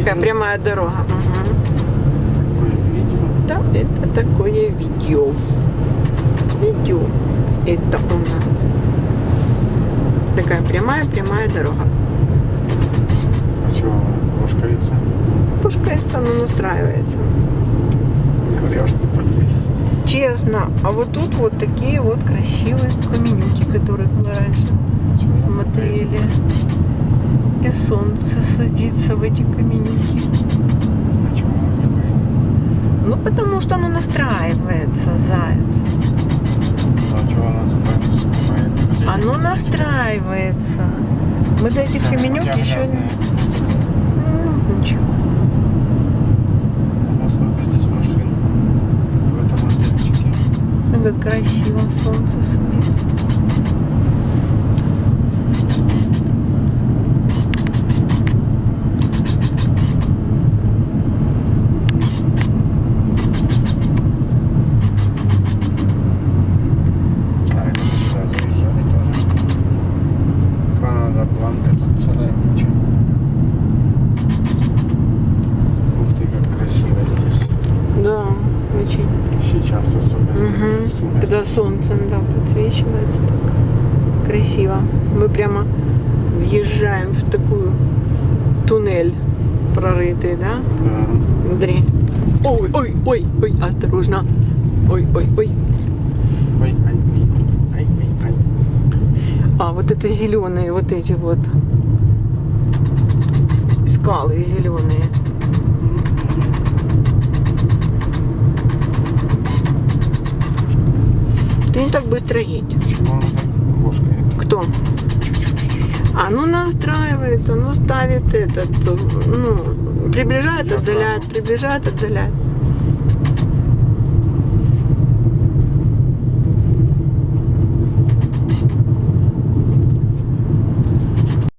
Такая прямая дорога. Угу. Видео. Да, это такое видео. Видео. Это у нас такая прямая дорога. А чего она пушкается? Пушкается, но настраивается. Не врешь, ты подъедешь. Честно. А вот тут вот такие вот красивые каменюки, которых мы раньше смотрели. И солнце садится в эти каменюки. А чего она пушкается? Ну, потому что оно настраивается, заяц. А чего она сюда снимает? Оно настраивается. Мы до этих каменюк еще не... Ну, ничего. Ого, сколько здесь машин в этом отельчике. Как красиво солнце садится. А это мы сюда заезжали тоже. Канада, Бланка, тут целая куча. Ух ты, как красиво здесь. Да, очень. Сейчас особенно. Угу. сумерки. Когда солнце, да, подсвечивается так красиво. Мы прямо въезжаем в такую туннель прорытый, да? Да. Андрей. Ой, ой, ой, ой, осторожно. Ой, ой, ой. Ой, ай. А, вот это зеленые, вот эти вот скалы зеленые. Ты не так быстро едь. Почему она так бошкает? Кто? А, ну настраивается, ну ставит этот, ну, приближает, отдаляет, приближает, отдаляет.